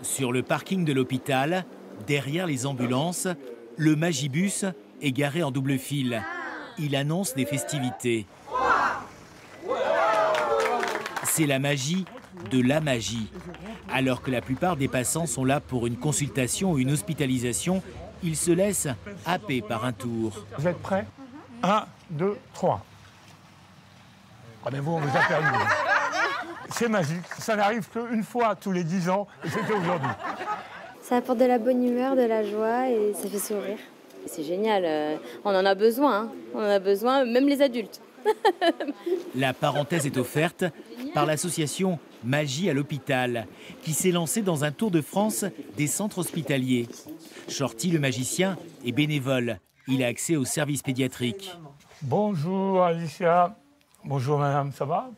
Sur le parking de l'hôpital, derrière les ambulances, le Magibus est garé en double file. Il annonce des festivités. C'est la magie de la magie. Alors que la plupart des passants sont là pour une consultation ou une hospitalisation, ils se laissent happer par un tour. Vous êtes prêts? 1, 2, 3. Ah ben vous, on vous a perdu. C'est magique. Ça n'arrive qu'une fois tous les 10 ans, et c'était aujourd'hui. Ça apporte de la bonne humeur, de la joie et ça fait sourire. C'est génial, on en a besoin, hein. On en a besoin, même les adultes. La parenthèse est offerte par l'association Magie à l'hôpital, qui s'est lancée dans un tour de France des centres hospitaliers. Shorty, le magicien, est bénévole. Il a accès au service pédiatrique. Bonjour Alicia. Bonjour madame, ça va?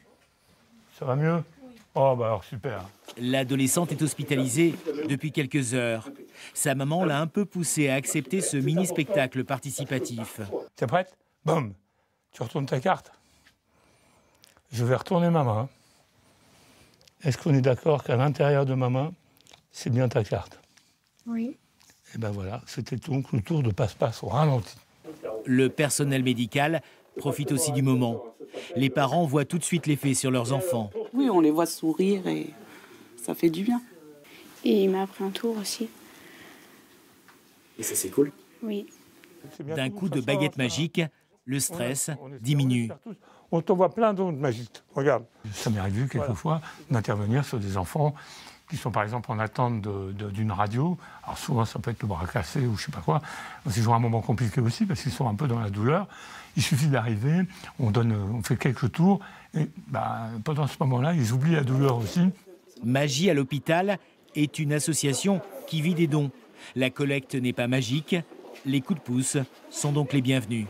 Ça va mieux? Oh bah alors super. L'adolescente est hospitalisée depuis quelques heures. Sa maman l'a un peu poussée à accepter ce mini-spectacle participatif. T'es prête? Boum. Tu retournes ta carte. Je vais retourner ma main. Est-ce qu'on est d'accord qu'à l'intérieur de ma main, c'est bien ta carte? Oui. Et ben voilà, c'était donc le tour de passe-passe au ralenti. Le personnel médical profite aussi du moment. Les parents voient tout de suite l'effet sur leurs enfants. Oui, on les voit sourire et ça fait du bien. Et il m'a appris un tour aussi. Et ça, c'est cool. Oui. D'un coup de baguette magique, le stress diminue. On te voit plein d'autres magiques. Regarde. Ça m'est arrivé quelquefois d'intervenir sur des enfants qui sont par exemple en attente d'une radio. Alors souvent ça peut être le bras cassé ou je sais pas quoi. C'est toujours un moment compliqué aussi parce qu'ils sont un peu dans la douleur. Il suffit d'arriver, on fait quelques tours et pendant ce moment-là, ils oublient la douleur aussi. Magie à l'hôpital est une association qui vit des dons. La collecte n'est pas magique, les coups de pouce sont donc les bienvenus.